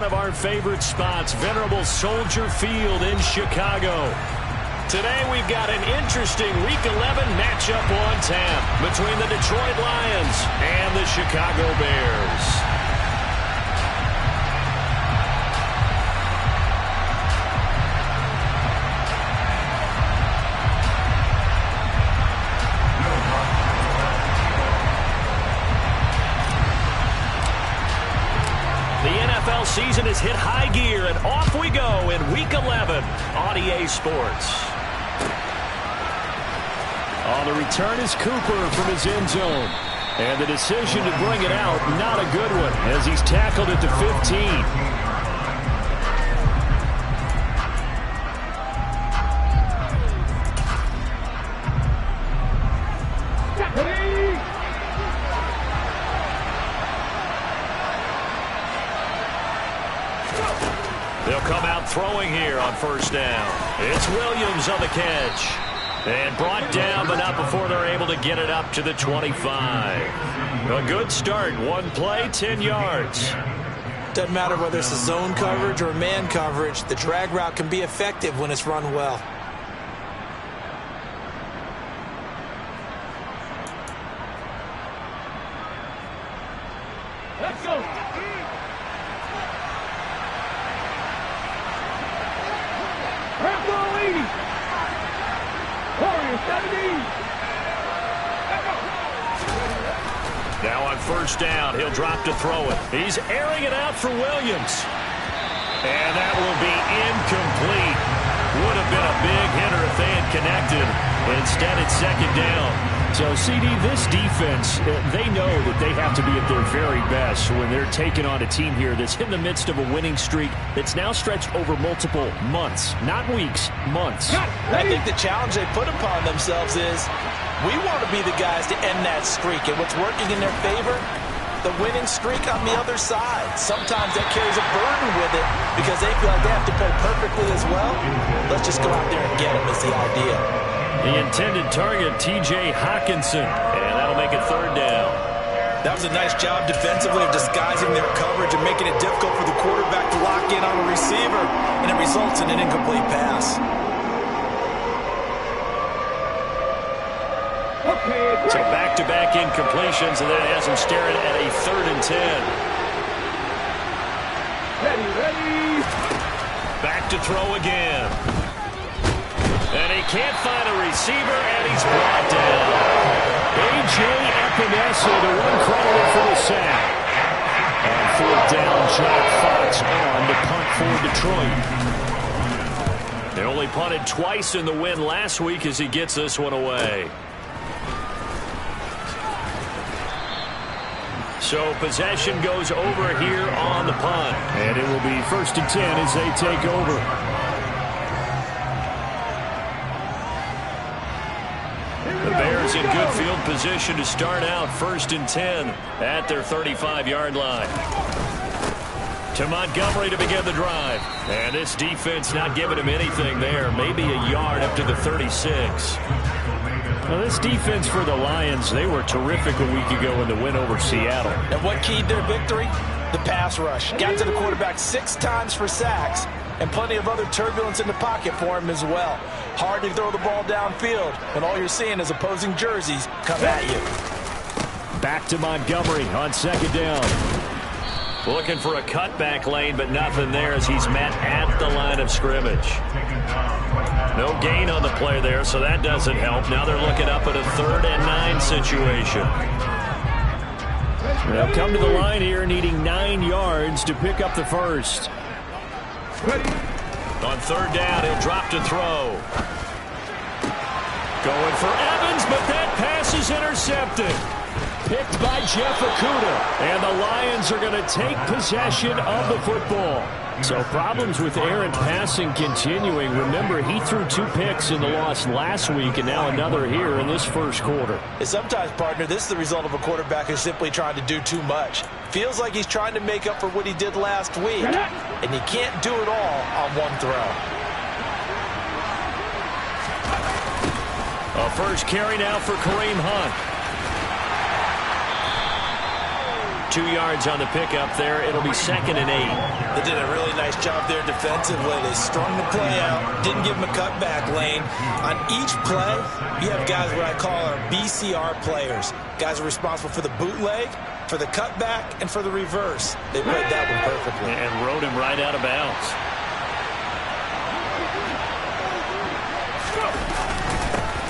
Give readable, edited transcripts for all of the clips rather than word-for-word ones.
One of our favorite spots, venerable Soldier Field in Chicago. Today we've got an interesting Week 11 matchup on tap between the Detroit Lions and the Chicago Bears. Season has hit high gear, and off we go in Week 11 on EA Sports. On the return is Cooper from his end zone. And the decision to bring it out, not a good one, as he's tackled at the 15. They'll come out throwing here on first down. It's Williams on the catch. And brought down, but not before they're able to get it up to the 25. A good start. One play, 10 yards. Doesn't matter whether it's a zone coverage or man coverage. The drag route can be effective when it's run well. Let's go. Now on first down, he'll drop to throw it. He's airing it out for Williams. And that will be incomplete. Would have been a big hitter if they had connected. Instead, it's second down. So, CD, this defense, they know that they have to be at their very best when they're taking on a team here that's in the midst of a winning streak that's now stretched over multiple months, not weeks, months. I think the challenge they put upon themselves is we want to be the guys to end that streak. And what's working in their favor? The winning streak on the other side. Sometimes that carries a burden with it because they feel like they have to play perfectly as well. Let's just go out there and get them is the idea. The intended target, T.J. Hockenson, and that'll make it third down. That was a nice job defensively of disguising their coverage and making it difficult for the quarterback to lock in on a receiver, and it results in an incomplete pass. So back-to-back incompletions, and that has him staring at a 3rd and 10. Ready. Back to throw again. And he can't find a receiver, and he's brought down. A.J. Epinesa, the one credited for the sack. On 4th down, Jack Fox on the punt for Detroit. They only punted twice in the win last week as he gets this one away. So possession goes over here on the punt. And it will be 1st and 10 as they take over. The Bears in good field position to start out 1st and 10 at their 35-yard line. To Montgomery to begin the drive. And this defense not giving him anything there. Maybe a yard up to the 36. Well, this defense for the Lions, they were terrific a week ago in the win over Seattle. And what keyed their victory? The pass rush. Got to the quarterback 6 times for sacks. And plenty of other turbulence in the pocket for him as well. Hard to throw the ball downfield when all you're seeing is opposing jerseys come at you. Back to Montgomery on 2nd down. Looking for a cutback lane, but nothing there as he's met at the line of scrimmage. No gain on the play there, so that doesn't help. Now they're looking up at a 3rd and 9 situation. They'll come to the line here needing 9 yards to pick up the first. On 3rd down, he'll drop to throw. Going for Evans, but that pass is intercepted. Picked by Jeff Okudah. And the Lions are going to take possession of the football. So problems with errant passing continuing. Remember, he threw 2 picks in the loss last week and now another here in this first quarter. And sometimes, partner, this is the result of a quarterback who's simply trying to do too much. Feels like he's trying to make up for what he did last week. And he can't do it all on one throw. A first carry now for Kareem Hunt. 2 yards on the pickup there. It'll be 2nd and 8. They did a really nice job there defensively. They strung the play out, didn't give him a cutback lane. On each play, you have guys what I call our BCR players. Guys are responsible for the bootleg, for the cutback, and for the reverse. They played that one perfectly. And rode him right out of bounds.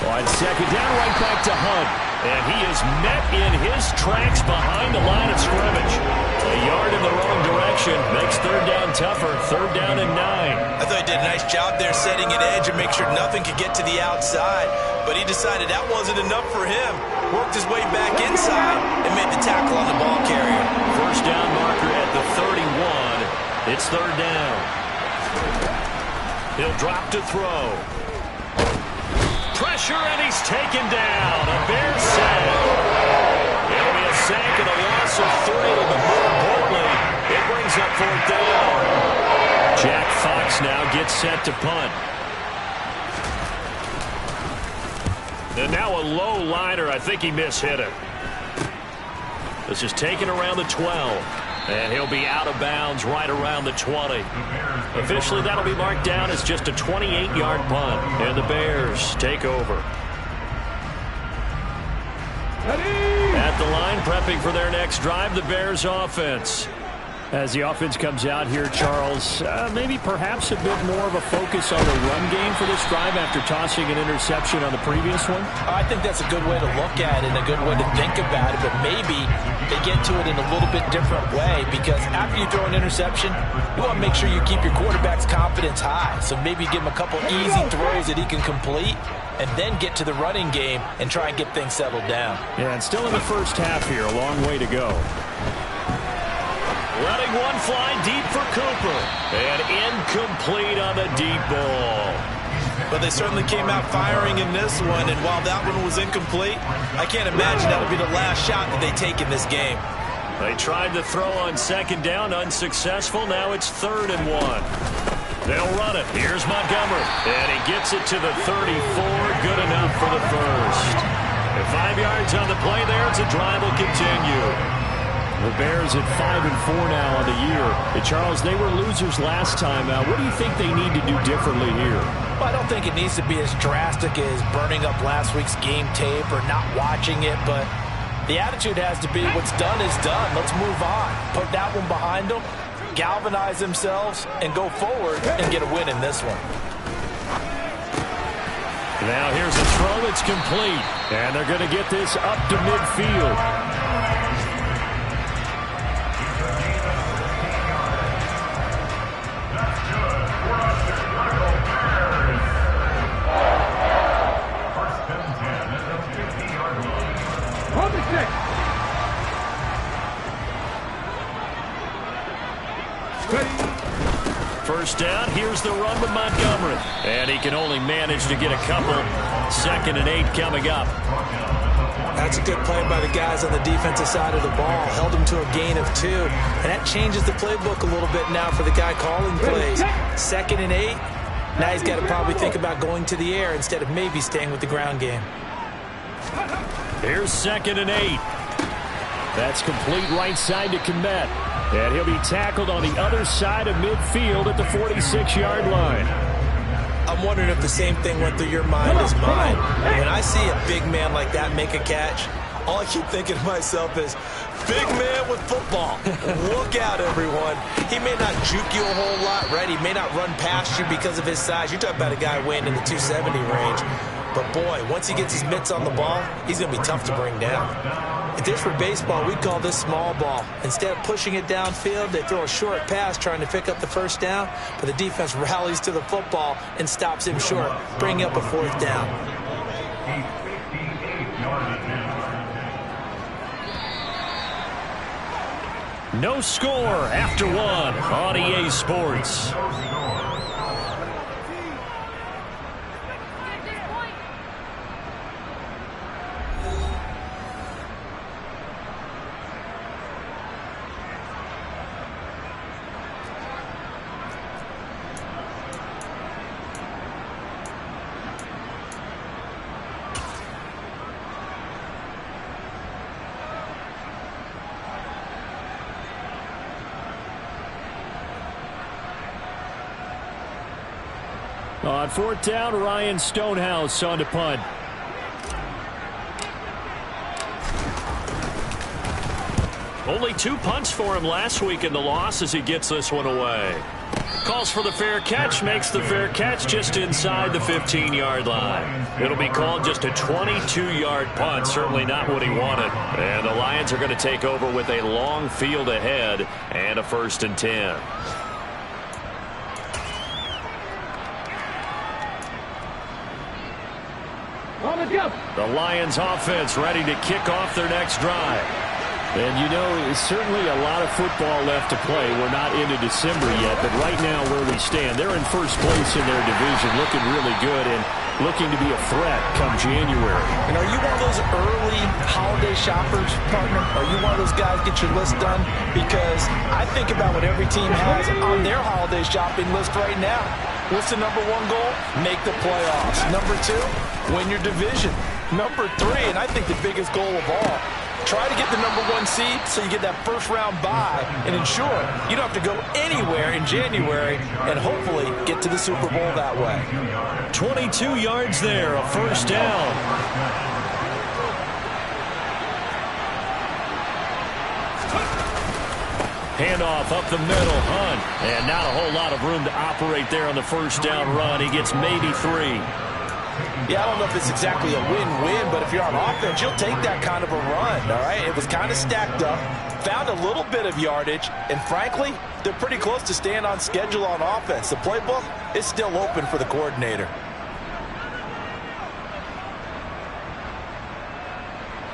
On second down, right back to Hunt. And he is met in his tracks behind the line of scrimmage. A yard in the wrong direction makes third down tougher. Third down and 9. I thought he did a nice job there setting an edge and make sure nothing could get to the outside. But he decided that wasn't enough for him. Worked his way back inside and made the tackle on the ball carrier. First down marker at the 31. It's third down. He'll drop to throw. Pressure, and he's taken down. A Bears sack. It'll be a sack and a loss of 3, but more importantly, it brings up fourth down. Jack Fox now gets set to punt. And now a low liner. I think he mishit it. This is taken around the 12. And he'll be out of bounds right around the 20. Officially, that'll be marked down as just a 28-yard punt. And the Bears take over. At the line, prepping for their next drive, the Bears offense. As the offense comes out here, Charles, maybe perhaps a bit more of a focus on the run game for this drive after tossing an interception on the previous one? I think that's a good way to look at it and a good way to think about it, but maybe they get to it in a little bit different way because after you throw an interception, you want to make sure you keep your quarterback's confidence high. So maybe give him a couple easy throws that he can complete and then get to the running game and try and get things settled down. Yeah, and still in the first half here, a long way to go. Letting one fly deep for Cooper. And incomplete on the deep ball. But they certainly came out firing in this one, and while that one was incomplete, I can't imagine that'll be the last shot that they take in this game. They tried to throw on second down, unsuccessful. Now it's 3rd and 1. They'll run it. Here's Montgomery. And he gets it to the 34. Good enough for the first. And 5 yards on the play there. It's a drive will continue. The Bears at 5-4 now on the year. And Charles, they were losers last time. What do you think they need to do differently here? Well, I don't think it needs to be as drastic as burning up last week's game tape or not watching it, but the attitude has to be what's done is done. Let's move on. Put that one behind them, galvanize themselves, and go forward and get a win in this one. Now here's a throw that's complete. And they're going to get this up to midfield. First down, here's the run to Montgomery. And he can only manage to get a couple. 2nd and 8 coming up. That's a good play by the guys on the defensive side of the ball. Held him to a gain of 2. And that changes the playbook a little bit now for the guy calling plays. 2nd and 8. Now he's got to probably think about going to the air instead of maybe staying with the ground game. Here's 2nd and 8. That's complete right side to Kmet. And he'll be tackled on the other side of midfield at the 46-yard line. I'm wondering if the same thing went through your mind as mine. When I see a big man like that make a catch, all I keep thinking to myself is, big man with football. Look out, everyone. He may not juke you a whole lot, right? He may not run past you because of his size. You're talking about a guy weighing in the 270 range. But, boy, once he gets his mitts on the ball, he's going to be tough to bring down. If this were baseball, we'd call this small ball. Instead of pushing it downfield, they throw a short pass trying to pick up the first down, but the defense rallies to the football and stops him short, bringing up a 4th down. No score after 1 on EA Sports. On fourth down, Ryan Stonehouse on to punt. Only 2 punts for him last week in the loss as he gets this one away. Calls for the fair catch, makes the fair catch just inside the 15-yard line. It'll be called just a 22-yard punt, certainly not what he wanted. And the Lions are going to take over with a long field ahead and a 1st and 10. The Lions offense ready to kick off their next drive. And you know, certainly a lot of football left to play. We're not into December yet, but right now where we stand, they're in first place in their division, looking really good and looking to be a threat come January. And are you one of those early holiday shoppers, partner? Are you one of those guys get your list done? Because I think about what every team has on their holiday shopping list right now. What's the number 1 goal? Make the playoffs. Number 2, win your division. Number 3, and I think the biggest goal of all, try to get the number 1 seed so you get that first-round bye and ensure you don't have to go anywhere in January and hopefully get to the Super Bowl that way. 22 yards there, a 1st down. Handoff up the middle, Hunt. And not a whole lot of room to operate there on the 1st down run. He gets maybe 3. Yeah, I don't know if it's exactly a win-win, but if you're on offense, you'll take that kind of a run, all right? It was kind of stacked up, found a little bit of yardage, and frankly, they're pretty close to staying on schedule on offense. The playbook is still open for the coordinator.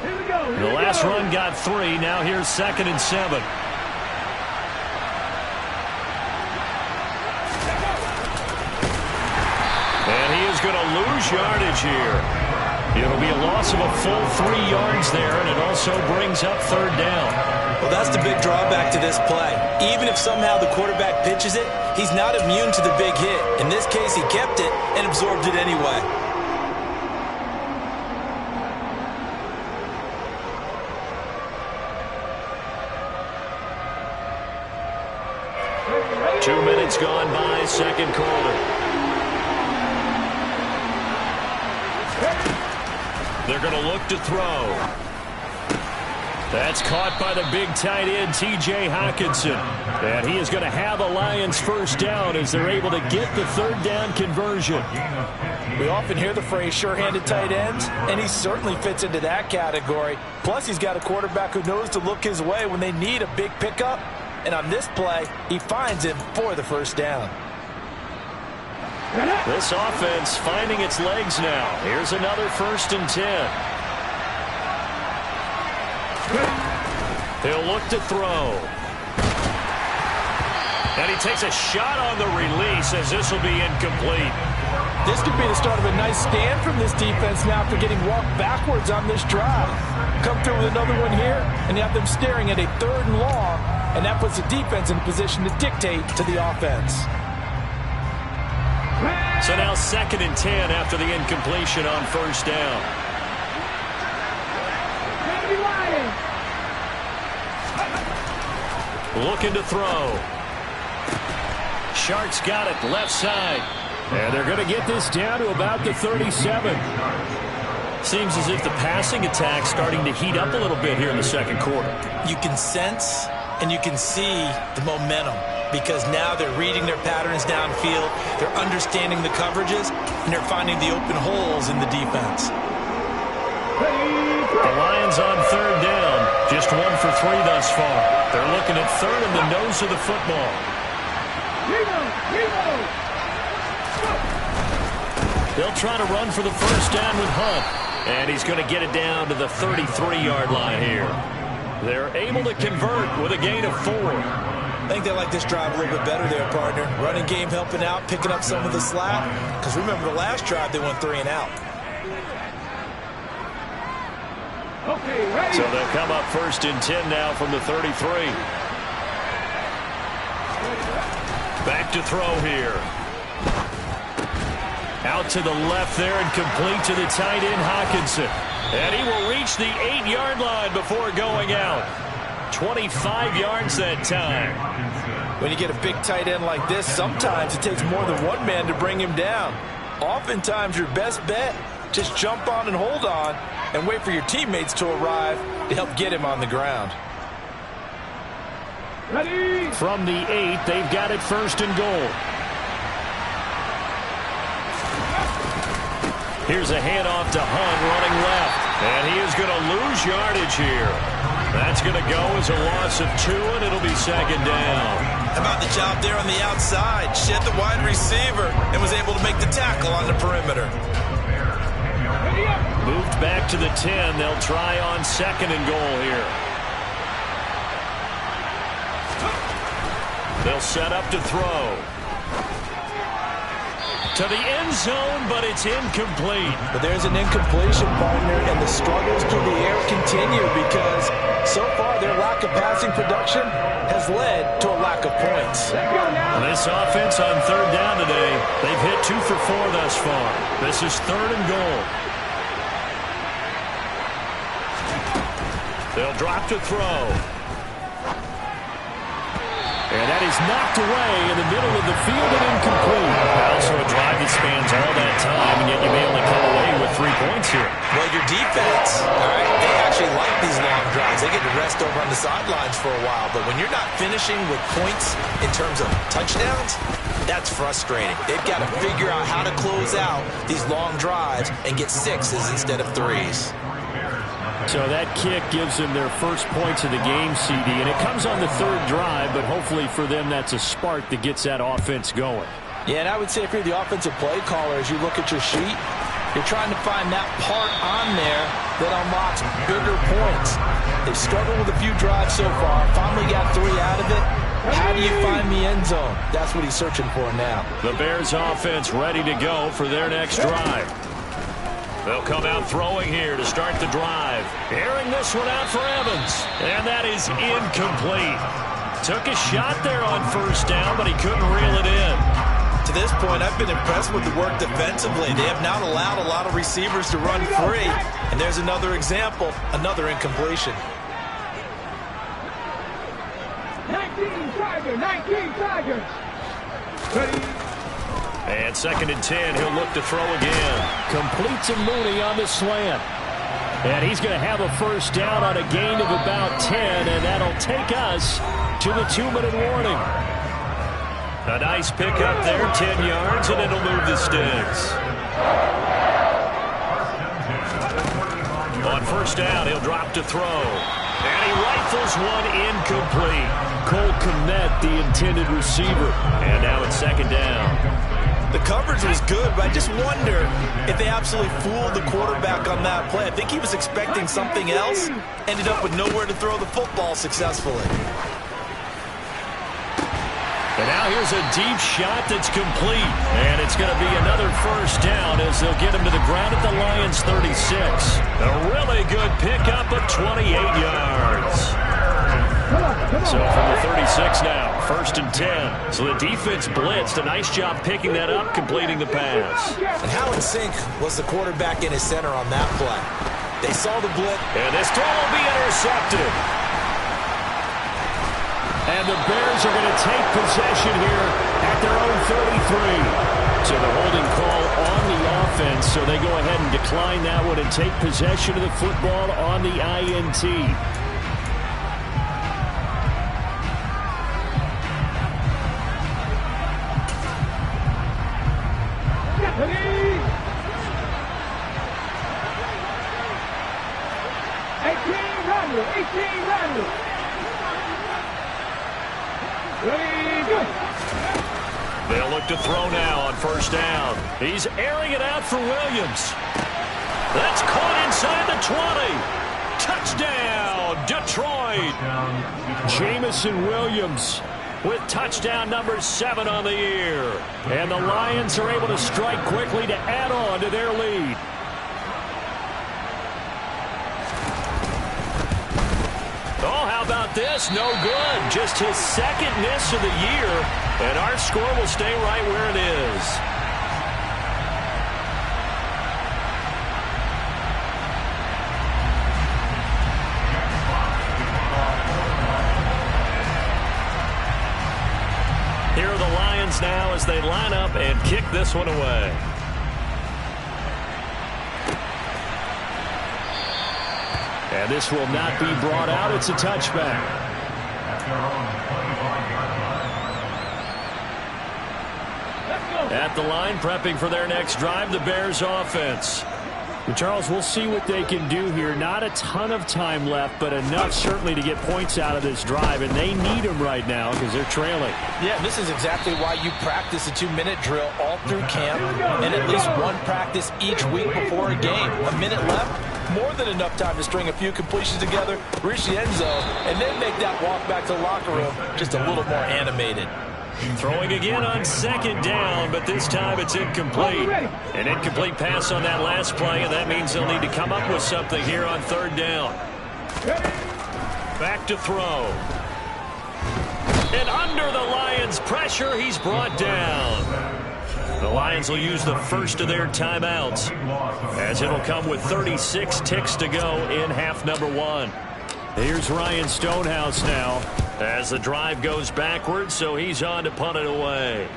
Here we go. The last run got 3. Now here's 2nd and 7. And he is going to lose yardage here. It'll be a loss of a full 3 yards there, and it also brings up 3rd down. Well, that's the big drawback to this play. Even if somehow the quarterback pitches it, he's not immune to the big hit. In this case, he kept it and absorbed it anyway. Two minutes gone by, 2nd quarter. They're going to look to throw. That's caught by the big tight end, T.J. Hockenson. And he is going to have a Lions 1st down as they're able to get the 3rd down conversion. We often hear the phrase sure-handed tight ends, and he certainly fits into that category. Plus, he's got a quarterback who knows to look his way when they need a big pickup. And on this play, he finds him for the 1st down. This offense finding its legs now. Here's another 1st and 10. He'll look to throw. And he takes a shot on the release as this will be incomplete. This could be the start of a nice stand from this defense now after getting walked backwards on this drive. Come through with another one here, and you have them staring at a 3rd and long, and that puts the defense in a position to dictate to the offense. So now 2nd and 10 after the incompletion on 1st down. Looking to throw. Sharks got it left side. And they're going to get this down to about the 37. Seems as if the passing attack's starting to heat up a little bit here in the 2nd quarter. You can sense and you can see the momentum because now they're reading their patterns downfield, they're understanding the coverages, and they're finding the open holes in the defense. The Lions on 3rd down, just 1 for 3 thus far. They're looking at 3rd in the nose of the football. They'll try to run for the 1st down with Hunt, and he's going to get it down to the 33-yard line here. They're able to convert with a gain of 4. I think they like this drive a little bit better there, partner. Running game helping out, picking up some of the slack. Because remember, the last drive, they went 3 and out. Okay, ready. So they'll come up 1st and 10 now from the 33. Back to throw here. Out to the left there and complete to the tight end, Hockenson. And he will reach the 8-yard line before going out. 25 yards that time. When you get a big tight end like this, sometimes it takes more than one man to bring him down. Oftentimes, your best bet, just jump on and hold on and wait for your teammates to arrive to help get him on the ground. Ready? From the 8, they've got it first and goal. Here's a handoff to Hunt running left. And he is going to lose yardage here. That's going to go as a loss of 2, and it'll be second down. How about the job there on the outside? Shed the wide receiver and was able to make the tackle on the perimeter. Moved back to the 10. They'll try on second and goal here. They'll set up to throw. To the end zone, but it's incomplete. But there's an incompletion, partner, and the struggles through the air continue because so far their lack of passing production has led to a lack of points. This offense on third down today, they've hit 2 for 4 thus far. This is third and goal. They'll drop to throw. And that is knocked away in the middle of the field and incomplete. Also a drive that spans all that time, and yet you may only come away with 3 points here. Well, your defense, all right, they actually like these long drives. They get to rest over on the sidelines for a while. But when you're not finishing with points in terms of touchdowns, that's frustrating. They've got to figure out how to close out these long drives and get 6s instead of 3s. So that kick gives them their first points of the game, CD, and it comes on the third drive, but hopefully for them that's a spark that gets that offense going. Yeah, and I would say if you're the offensive play caller, as you look at your sheet, you're trying to find that part on there that unlocks bigger points. They've struggled with a few drives so far, finally got 3 out of it. How do you find the end zone? That's what he's searching for now. The Bears offense ready to go for their next drive. They'll come out throwing here to start the drive. Airing this one out for Evans. And that is incomplete. Took a shot there on first down, but he couldn't reel it in. To this point, I've been impressed with the work defensively. They have not allowed a lot of receivers to run free. And there's another example, another incompletion. 19 Tigers. Ready. And second and 10, he'll look to throw again. Completes a Mooney on the slant. And he's going to have a first down on a gain of about 10, and that'll take us to the 2-minute warning. A nice pickup there, 10 yards, and it'll move the sticks. On first down, he'll drop to throw. And he rifles one incomplete. Cole Kmet, the intended receiver. And now it's second down. The coverage was good, but I just wonder if they absolutely fooled the quarterback on that play. I think he was expecting something else, ended up with nowhere to throw the football successfully. And now here's a deep shot that's complete. And it's going to be another first down as they'll get him to the ground at the Lions' 36. A really good pickup of 28 yards. So from the 36 now, first and 10. So the defense blitzed. A nice job picking that up, completing the pass. And how in sync was the quarterback in his center on that play? They saw the blitz. And this throw will be intercepted. And the Bears are going to take possession here at their own 33. So the holding call on the offense, so they go ahead and decline that one and take possession of the football on the INT. They'll look to throw now on first down. He's airing it out for Williams. That's caught inside the 20. Touchdown, Detroit. Jamison Williams with touchdown number 7 on the year. And the Lions are able to strike quickly to add on to their lead. Oh, how about this? No good. Just his second miss of the year. And our score will stay right where it is. Lions now as they line up and kick this one away. And this will not be brought out. It's a touchback. At the line, prepping for their next drive, the Bears offense. Charles, we'll see what they can do here. Not a ton of time left, but enough certainly to get points out of this drive, and they need them right now because they're trailing. Yeah, this is exactly why you practice a 2-minute drill all through camp and at least one practice each week before a game. A minute left, more than enough time to string a few completions together, reach the end zone, and then make that walk back to the locker room just a little more animated. Throwing again on second down, but this time it's incomplete. An incomplete pass on that last play, and that means they'll need to come up with something here on third down. Back to throw. And under the Lions' pressure, he's brought down. The Lions will use the first of their timeouts, as it'll come with 36 ticks to go in half number one. Here's Ryan Stonehouse now as the drive goes backwards, so he's on to punt it away.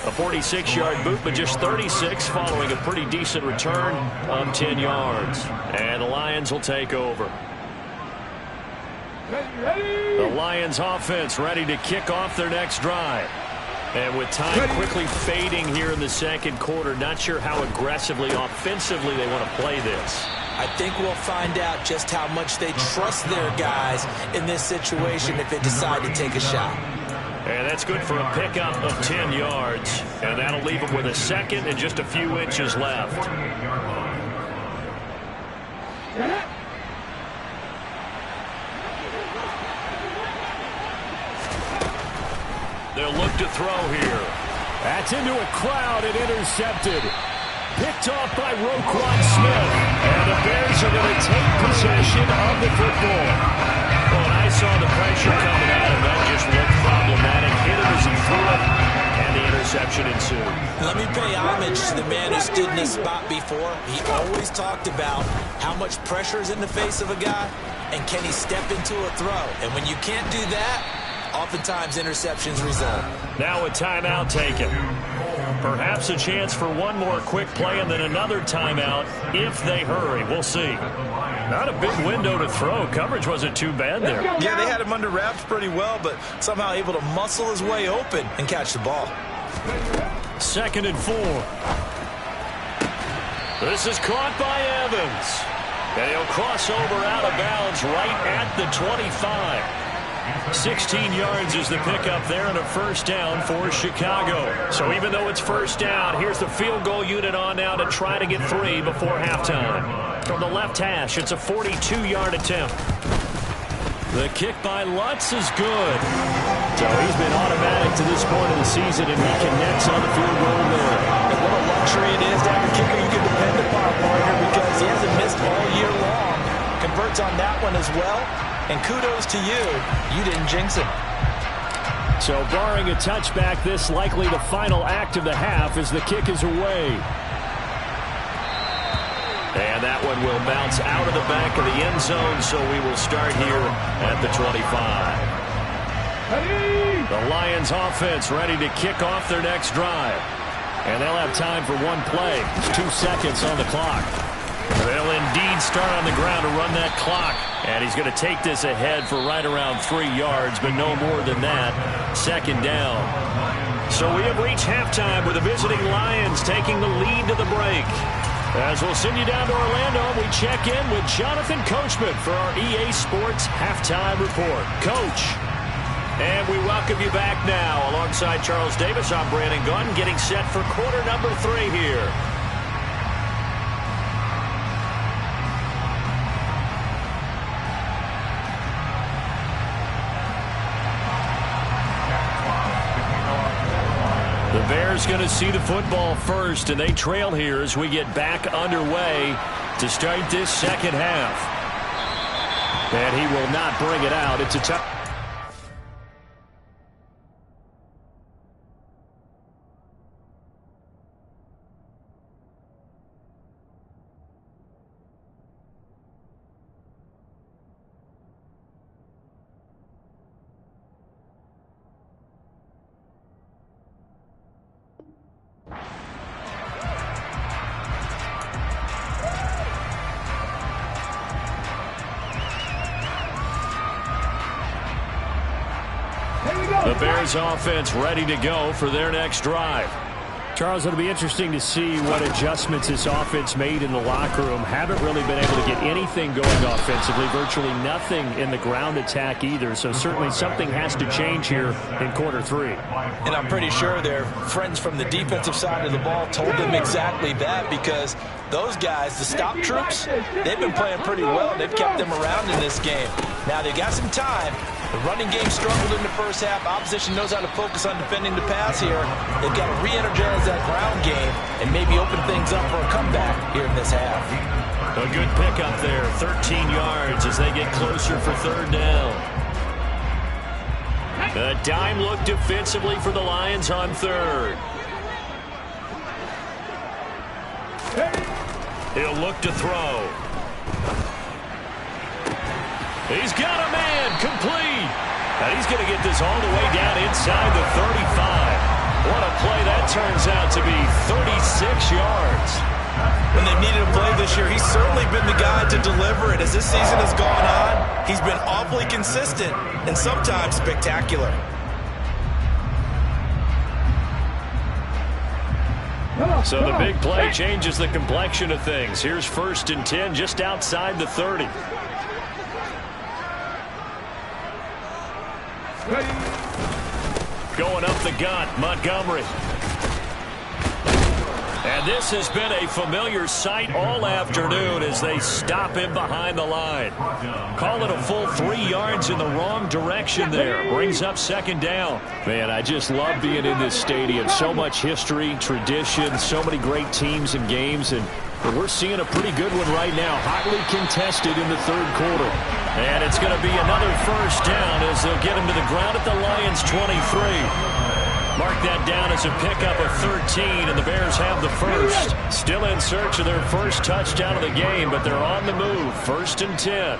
A 46-yard boot, but just 36 following a pretty decent return of 10 yards. And the Lions will take over. The Lions offense ready to kick off their next drive. And with time quickly fading here in the second quarter, not sure how aggressively, offensively they want to play this. I think we'll find out just how much they trust their guys in this situation if they decide to take a shot. And that's good for a pickup of 10 yards. And that'll leave them with a second and just a few inches left. They'll look to throw here. That's into a crowd and intercepted. Picked off by Roquan Smith. And the Bears are going to take possession of the football. Well, I saw the pressure coming at him. That just looked problematic. Hit him as he threw it, and the interception ensued. Let me pay homage to the man who stood in this spot before. He always talked about how much pressure is in the face of a guy, and can he step into a throw. And when you can't do that, oftentimes interceptions result. Now a timeout taken. Perhaps a chance for one more quick play and then another timeout if they hurry. We'll see. Not a big window to throw. Coverage wasn't too bad there. Yeah, they had him under wraps pretty well, but somehow able to muscle his way open and catch the ball. 2nd and 4. This is caught by Evans. And he'll cross over out of bounds right at the 25. 16 yards is the pickup there and a first down for Chicago. So even though it's first down, here's the field goal unit on now to try to get 3 before halftime. From the left hash, it's a 42-yard attempt. The kick by Lutz is good. So he's been automatic to this point of the season, and he connects on the field goal there. And what a luxury it is to have a kicker you can depend upon, partner, because he hasn't missed all year long. Converts on that one as well. And kudos to you. You didn't jinx him. So barring a touchback, this likely the final act of the half as the kick is away. And that one will bounce out of the back of the end zone, so we will start here at the 25. The Lions offense ready to kick off their next drive. And they'll have time for one play. There's 2 seconds on the clock. They'll indeed start on the ground to run that clock. And he's going to take this ahead for right around 3 yards, but no more than that. 2nd down. So we have reached halftime with the visiting Lions taking the lead to the break. As we'll send you down to Orlando, we check in with Jonathan Coachman for our EA Sports Halftime Report. Coach. And we welcome you back now. Alongside Charles Davis, I'm Brandon Gunn, getting set for quarter number 3 here. The Bears going to see the football first, and they trail here as we get back underway to start this second half. And he will not bring it out. It's a tough. The Bears offense ready to go for their next drive. Charles, it'll be interesting to see what adjustments this offense made in the locker room. Haven't really been able to get anything going offensively, virtually nothing in the ground attack either. So certainly something has to change here in quarter 3. And I'm pretty sure their friends from the defensive side of the ball told them exactly that, because those guys, the stop troops, they've been playing pretty well. They've kept them around in this game. Now they've got some time. The running game struggled in the first half. Opposition knows how to focus on defending the pass here. They've got to re-energize that ground game and maybe open things up for a comeback here in this half. A good pickup there, 13 yards as they get closer for third down. A dime look defensively for the Lions on third. He'll look to throw. He's got a man, complete. And he's going to get this all the way down inside the 35. What a play that turns out to be, 36 yards. When they needed a play this year, he's certainly been the guy to deliver it. As this season has gone on, he's been awfully consistent and sometimes spectacular. So the big play changes the complexion of things. Here's 1st and 10 just outside the 30. Going up the gut, Montgomery. And this has been a familiar sight all afternoon as they stop him behind the line. Call it a full 3 yards in the wrong direction there. Brings up 2nd down. Man, I just love being in this stadium. So much history, tradition, so many great teams and games, and we're seeing a pretty good one right now. Hotly contested in the 3rd quarter. And it's going to be another 1st down as they'll get him to the ground at the Lions' 23. Mark that down as a pickup of 13, and the Bears have the 1st. Still in search of their 1st touchdown of the game, but they're on the move. 1st and 10.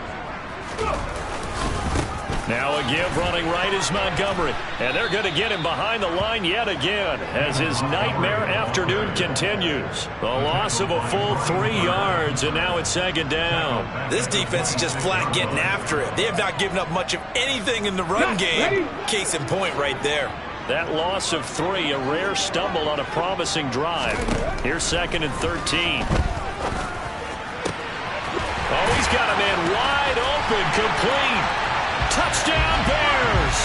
Now a give running right is Montgomery. And they're going to get him behind the line yet again as his nightmare afternoon continues. The loss of a full 3 yards, and now it's 2nd down. This defense is just flat getting after it. They have not given up much of anything in the run game. Case in point right there. That loss of 3, a rare stumble on a promising drive. Here's 2nd and 13. Oh, he's got a man wide open, complete. Touchdown, Bears.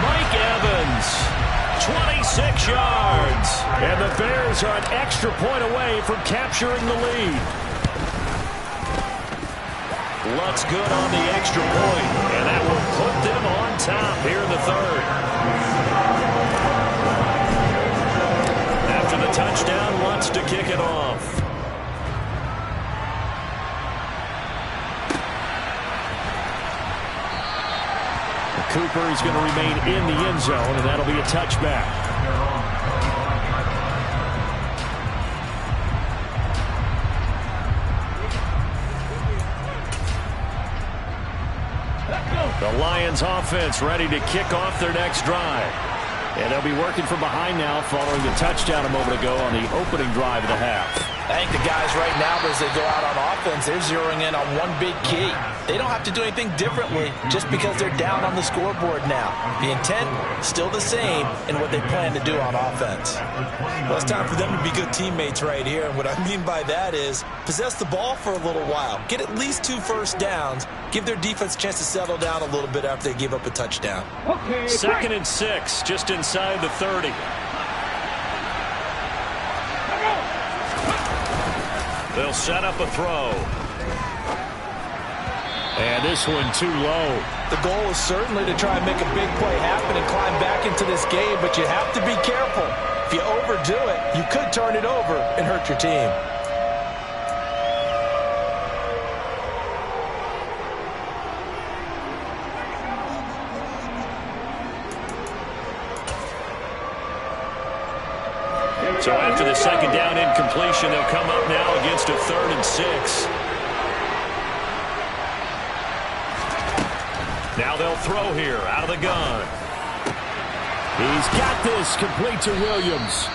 Mike Evans, 26 yards. And the Bears are an extra point away from capturing the lead. Lutz good on the extra point, and that will put them on top here in the 3rd. After the touchdown, Lutz to kick it off. Cooper is going to remain in the end zone, and that'll be a touchback. The Lions offense ready to kick off their next drive. And they'll be working from behind now following the touchdown a moment ago on the opening drive of the half. I think the guys right now, as they go out on offense, they're zeroing in on one big key. They don't have to do anything differently just because they're down on the scoreboard now. The intent, still the same in what they plan to do on offense. Well, it's time for them to be good teammates right here. And what I mean by that is possess the ball for a little while. Get at least 2 first downs. Give their defense a chance to settle down a little bit after they give up a touchdown. 2nd and 6, just inside the 30. They'll set up a throw. And this one too low. The goal is certainly to try and make a big play happen and climb back into this game, but you have to be careful. If you overdo it, you could turn it over and hurt your team. So after the 2nd down incompletion, they'll come up now against a 3rd and 6. Now they'll throw here out of the gun. He's got this, complete to Williams.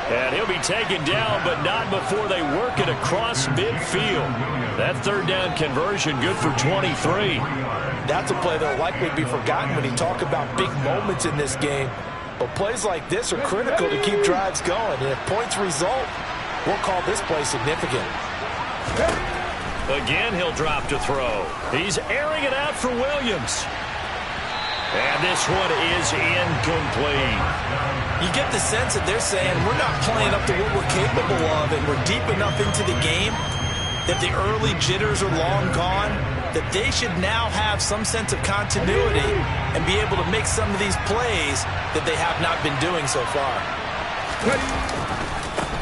And he'll be taken down, but not before they work it across midfield. That third down conversion good for 23. That's a play that will likely be forgotten when you talk about big moments in this game. But plays like this are critical to keep drives going. And if points result, we'll call this play significant. Again, he'll drop to throw. He's airing it out for Williams. And this one is incomplete. You get the sense that they're saying we're not playing up to what we're capable of, and we're deep enough into the game that the early jitters are long gone, that they should now have some sense of continuity and be able to make some of these plays that they have not been doing so far.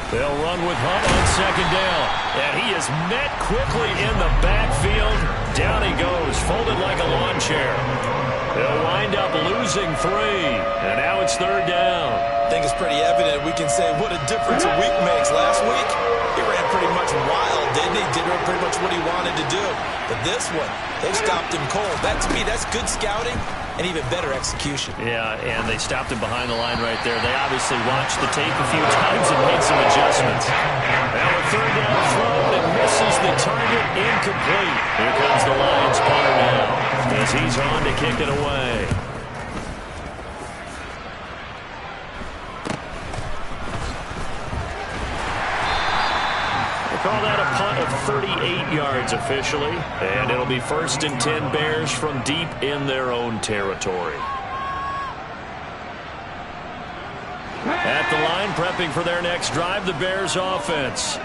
They'll run with Hunt on second down. And he is met quickly in the backfield. Down he goes, folded like a lawn chair. They'll wind up losing 3. And now it's third down. I think it's pretty evident we can say what a difference a week makes. Last week, he ran pretty much wild, didn't he? Did pretty much what he wanted to do. But this one, they stopped him cold. That, to me, that's good scouting and even better execution. Yeah, and they stopped him behind the line right there. They obviously watched the tape a few times and made some adjustments. Now a third down throw that misses the target, incomplete. Here comes the Lions punter now as he's on to kick it away. Call that a punt of 38 yards officially, and it'll be 1st and 10 Bears from deep in their own territory. At the line, prepping for their next drive, the Bears offense.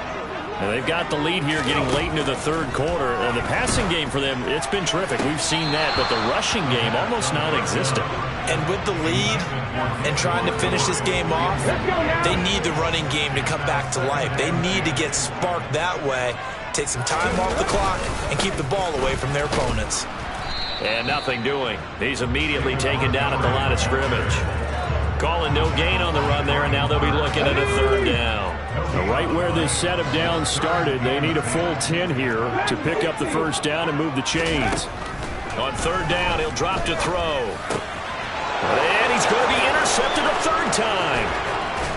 And they've got the lead here getting late into the third quarter. And the passing game for them, it's been terrific. We've seen that, but the rushing game almost non-existent. And with the lead and trying to finish this game off, they need the running game to come back to life. They need to get sparked that way, take some time off the clock, and keep the ball away from their opponents. And nothing doing. He's immediately taken down at the line of scrimmage. Calling no gain on the run there, and now they'll be looking at a third down. Right where this set of downs started, they need a full 10 here to pick up the first down and move the chains. On third down, he'll drop to throw. And he's going to be intercepted a third time.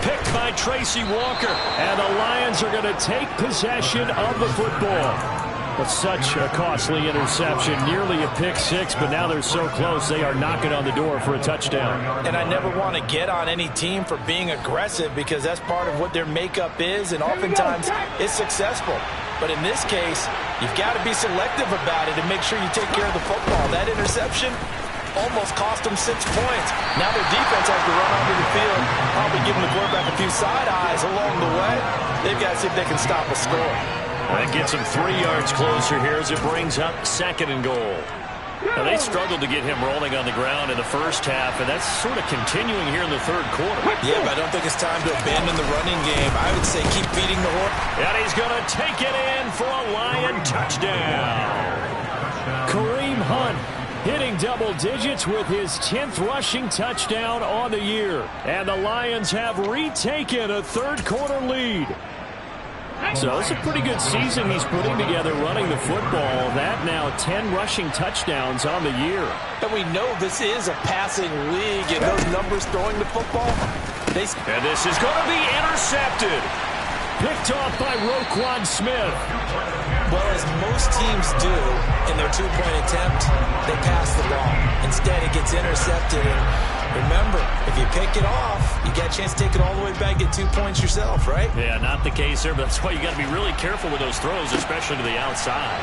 Picked by Tracy Walker. And the Lions are going to take possession of the football. But such a costly interception, nearly a pick six, but now they're so close they are knocking on the door for a touchdown. And I never want to get on any team for being aggressive because that's part of what their makeup is, and oftentimes it's successful. But in this case, you've got to be selective about it and make sure you take care of the football. That interception almost cost them 6 points. Now their defense has to run onto the field, probably giving the quarterback a few side eyes along the way. They've got to see if they can stop a score. That gets him 3 yards closer here as it brings up 2nd and goal. Now, they struggled to get him rolling on the ground in the first half, and that's sort of continuing here in the third quarter. Yeah, but I don't think it's time to abandon the running game. I would say keep feeding the horse. And he's going to take it in for a Lion touchdown. Kareem Hunt hitting double digits with his 10th rushing touchdown on the year. And the Lions have retaken a third quarter lead. So it's a pretty good season he's putting together running the football. That now 10 rushing touchdowns on the year. And we know this is a passing league, and those numbers throwing the football. And this is going to be intercepted. Picked off by Roquan Smith. Well, as most teams do in their two-point attempt, they pass the ball. Instead, it gets intercepted. And remember, if you pick it off, you got a chance to take it all the way back, get 2 points yourself, right? Yeah, not the case there, but that's why you got to be really careful with those throws, especially to the outside.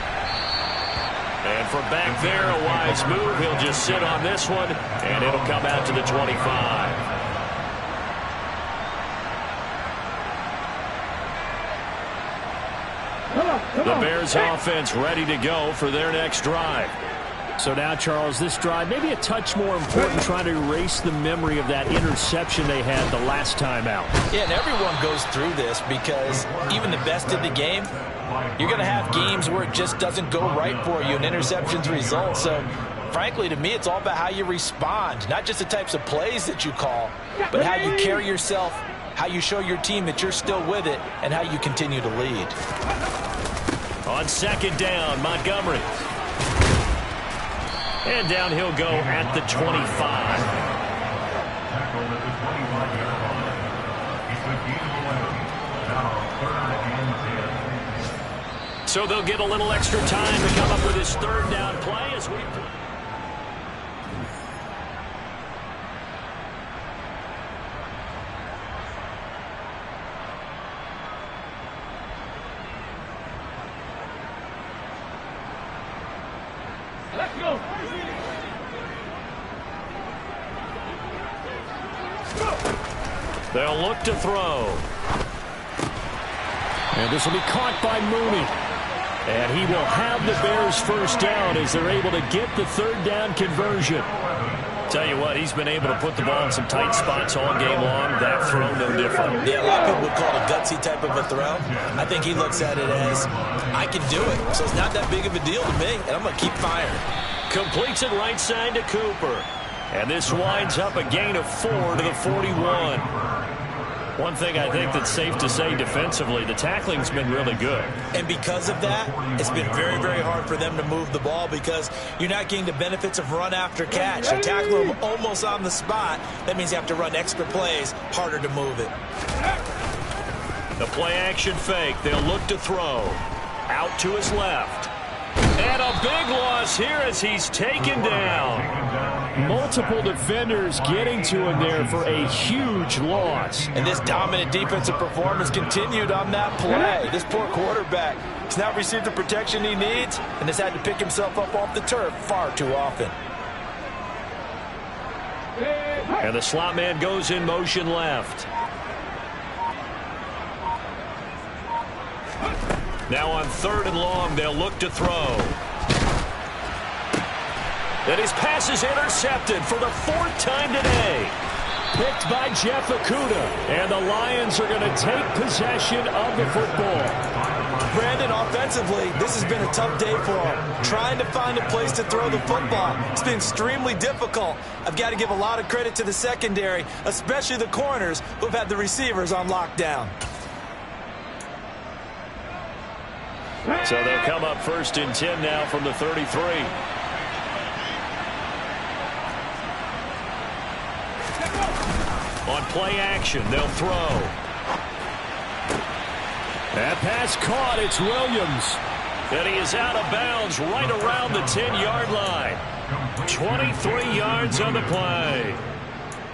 And from back there, a wise move. He'll just sit on this one, and it'll come out to the 25. The Bears offense ready to go for their next drive. So now, Charles, this drive maybe a touch more important, trying to erase the memory of that interception they had the last time out. Yeah, and everyone goes through this because even the best in the game, you're going to have games where it just doesn't go right for you and interceptions result. So, frankly, to me, it's all about how you respond, not just the types of plays that you call, but how you carry yourself, how you show your team that you're still with it, and how you continue to lead. On second down, Montgomery. And down he'll go at the 25. So they'll get a little extra time to come up with his third down play as we... Let's go. They'll look to throw. And this will be caught by Mooney. And he will have the Bears first down as they're able to get the third down conversion. Tell you what, he's been able to put the ball in some tight spots all game long. That throw, no different. Yeah, a lot of people would call it a gutsy type of a throw. I think he looks at it as, I can do it. So it's not that big of a deal to me, and I'm going to keep firing. Completes it right side to Cooper. And this winds up a gain of 4 to the 41. One thing I think that's safe to say defensively, the tackling's been really good. And because of that, it's been very, very hard for them to move the ball because you're not getting the benefits of run after catch. You tackle them almost on the spot. That means you have to run extra plays, harder to move it. The play action fake. They'll look to throw. Out to his left. And a big loss here as he's taken down. Multiple defenders getting to him there for a huge loss. And this dominant defensive performance continued on that play. This poor quarterback has not received the protection he needs and has had to pick himself up off the turf far too often. And the slot man goes in motion left. Now on 3rd and long, they'll look to throw. And his pass is intercepted for the 4th time today. Picked by Jeff Okudah. And the Lions are going to take possession of the football. Brandon, offensively, this has been a tough day for him. Trying to find a place to throw the football. It's been extremely difficult. I've got to give a lot of credit to the secondary, especially the corners who've had the receivers on lockdown. So they'll come up 1st and 10 now from the 33. On play action, they'll throw. That pass caught. It's Williams. And he is out of bounds right around the 10-yard line. 23 yards on the play.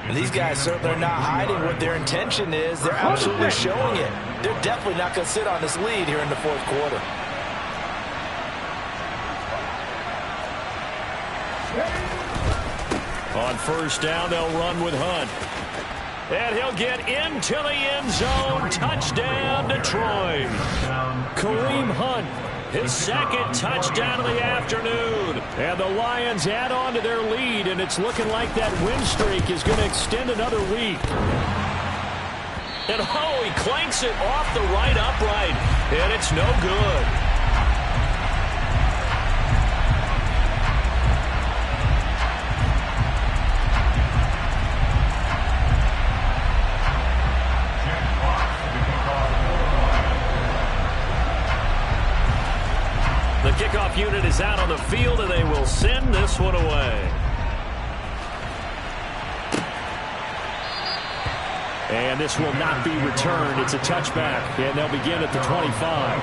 And these guys certainly are not hiding what their intention is. They're absolutely showing it. They're definitely not going to sit on this lead here in the 4th quarter. On 1st down, they'll run with Hunt. And he'll get into the end zone. Touchdown, Detroit. Kareem Hunt, his 2nd touchdown of the afternoon. And the Lions add on to their lead, and it's looking like that win streak is going to extend another week. And oh, he clanks it off the right upright, and it's no good. The kickoff unit is out on the field, and they will send this one away. And this will not be returned. It's a touchback, and they'll begin at the 25.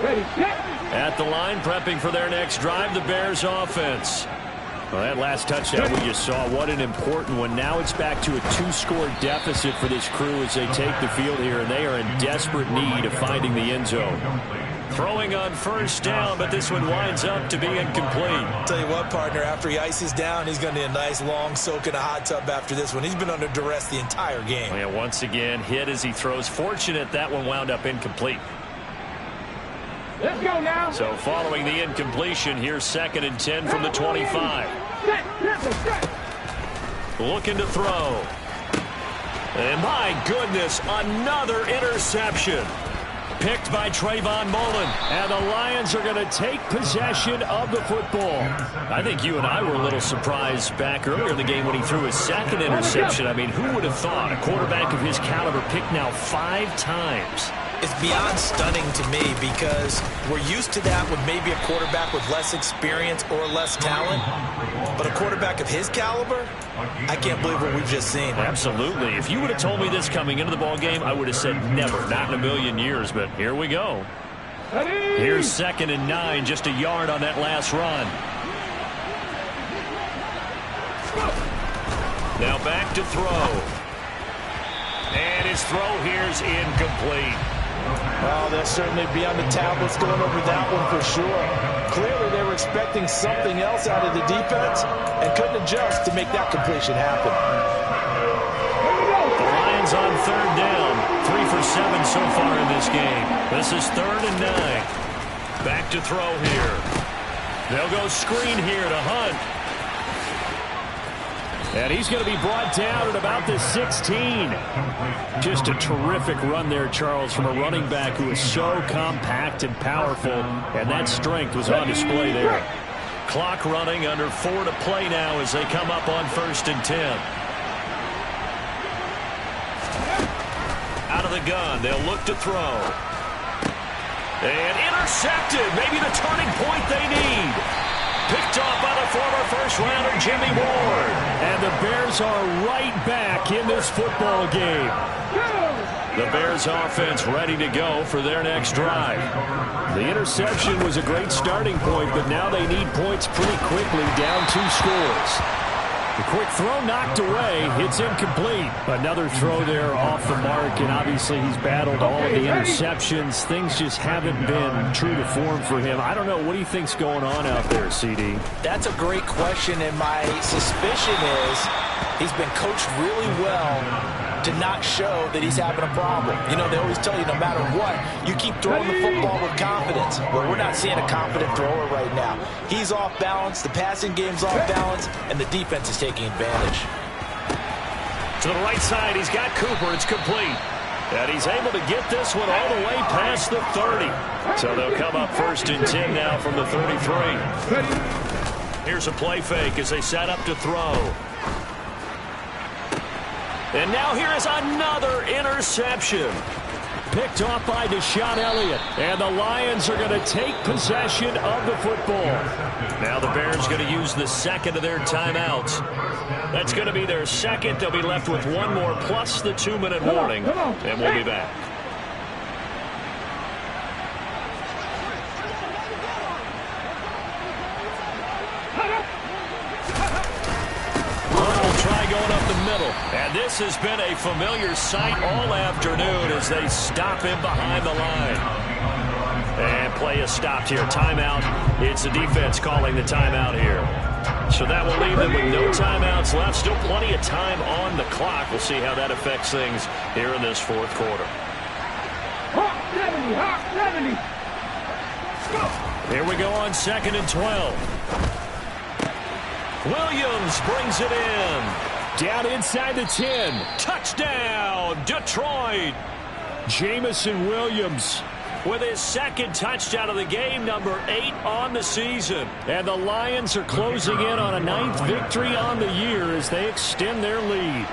Ready, set. At the line, prepping for their next drive, the Bears offense. Well, that last touchdown we just saw, what an important one. Now it's back to a 2-score deficit for this crew as they take the field here, and they are in desperate need of finding the end zone. Throwing on 1st down, but this one winds up to be incomplete. Tell you what, partner, after he ices down, he's going to need a nice long soak in a hot tub after this one. He's been under duress the entire game. Yeah, once again, hit as he throws. Fortunate that one wound up incomplete. Let's go now. So following the incompletion, here's 2nd and 10 from the 25. Looking to throw. And my goodness, another interception. Picked by Trayvon Mullen. And the Lions are going to take possession of the football. I think you and I were a little surprised back earlier in the game when he threw his 2nd interception. I mean, who would have thought a quarterback of his caliber picked now 5 times? It's beyond stunning to me because we're used to that with maybe a quarterback with less experience or less talent. But a quarterback of his caliber, I can't believe what we've just seen. Absolutely. If you would have told me this coming into the ball game, I would have said never, not in a million years. But here we go. Here's 2nd and 9, just a yard on that last run. Now back to throw. And his throw here's incomplete. Well, they'll certainly be on the tablets going over that one for sure. Clearly, they were expecting something else out of the defense and couldn't adjust to make that completion happen. The Lions on 3rd down. 3 for 7 so far in this game. This is 3rd and 9. Back to throw here. They'll go screen here to Hunt. And he's going to be brought down at about the 16. Just a terrific run there, Charles, from a running back who is so compact and powerful, and that strength was on display there. Clock running, under 4 to play now as they come up on 1st and 10. Out of the gun, they'll look to throw. And intercepted, maybe the turning point they need. Picked off by the former first-rounder Jimmy Ward. And the Bears are right back in this football game. The Bears offense ready to go for their next drive. The interception was a great starting point, but now they need points pretty quickly, down 2 scores. The quick throw knocked away. It's incomplete. Another throw there off the mark, and obviously he's battled all of the interceptions. Things just haven't been true to form for him. I don't know. What do you think's going on out there, CD? That's a great question, and my suspicion is he's been coached really well to not show that he's having a problem. You know, they always tell you no matter what, you keep throwing the football with confidence. Well, we're not seeing a confident thrower right now. He's off balance, the passing game's off balance, and the defense is taking advantage. To the right side, he's got Cooper. It's complete. And he's able to get this one all the way past the 30. So they'll come up 1st and 10 now from the 33. Here's a play fake as they set up to throw. And now here is another interception. Picked off by Deshaun Elliott. And the Lions are going to take possession of the football. Now the Bears going to use the 2nd of their timeouts. That's going to be their 2nd. They'll be left with 1 more plus the 2-minute warning. And we'll be back. Going up the middle. And this has been a familiar sight all afternoon as they stop him behind the line. And play is stopped here. Timeout. It's the defense calling the timeout here. So that will leave them with no timeouts left. Still plenty of time on the clock. We'll see how that affects things here in this 4th quarter. Hawk 70, Hawk 70. Here we go on 2nd and 12. Williams brings it in. Down inside the 10. Touchdown, Detroit. Jamison Williams with his 2nd touchdown of the game, number 8 on the season. And the Lions are closing in on a 9th victory on the year as they extend their lead.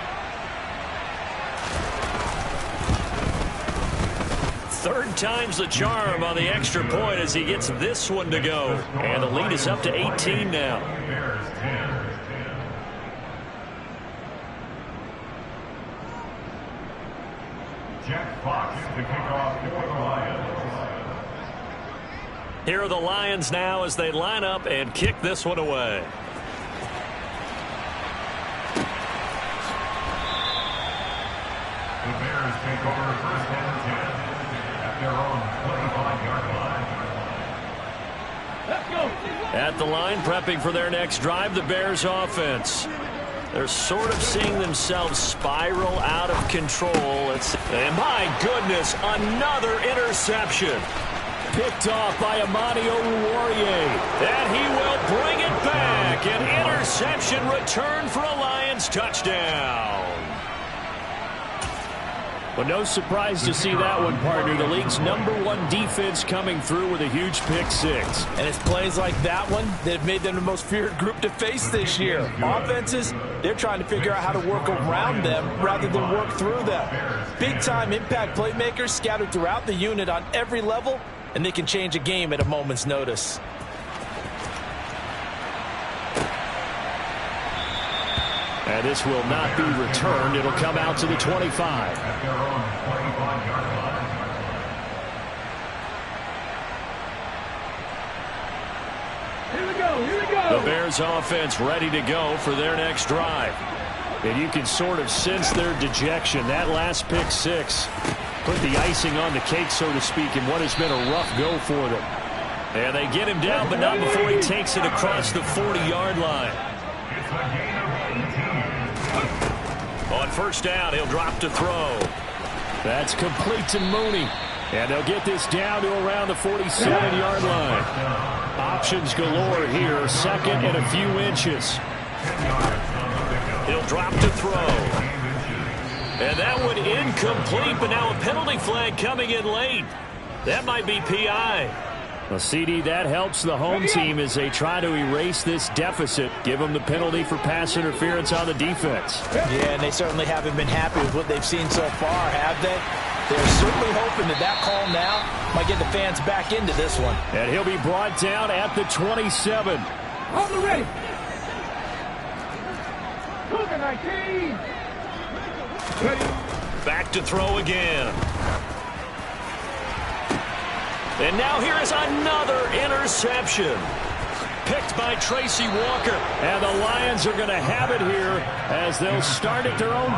3rd time's the charm on the extra point as he gets this one to go. And the lead is up to 18 now. Jack Fox to kick off for the Lions. Here are the Lions now as they line up and kick this one away. The Bears take over 1st and 10 at their own 25-yard line. Let's go. At the line, prepping for their next drive, the Bears offense. They're sort of seeing themselves spiral out of control. And my goodness, another interception. Picked off by Amani Oruwariye. And he will bring it back. An interception return for a Lions touchdown. Well, no surprise to see that one, partner. The league's #1 defense coming through with a huge pick six. And it's plays like that one that have made them the most feared group to face this year. Offenses, they're trying to figure out how to work around them rather than work through them. Big-time impact playmakers scattered throughout the unit on every level, and they can change a game at a moment's notice. And this will not be returned. It'll come out to the 25. At their own 25-yard line. Here we go, here we go. The Bears offense ready to go for their next drive. And you can sort of sense their dejection. That last pick six put the icing on the cake, so to speak, in what has been a rough go for them. And they get him down, but not before he takes it across the 40-yard line. It's a gain of 18. On first down, he'll drop to throw. That's complete to Mooney. And they'll get this down to around the 47-yard line. Options galore here. Second and a few inches. He'll drop to throw. And that one incomplete, but now a penalty flag coming in late. That might be PI. Well, CD, that helps the home team as they try to erase this deficit. Give them the penalty for pass interference on the defense. Yeah, and they certainly haven't been happy with what they've seen so far, have they? They're certainly hoping that that call now might get the fans back into this one. And he'll be brought down at the 27. On the ready. Cougar 19. Ready. Back to throw again. And now here is another interception. Picked by Tracy Walker. And the Lions are going to have it here as they'll start at their own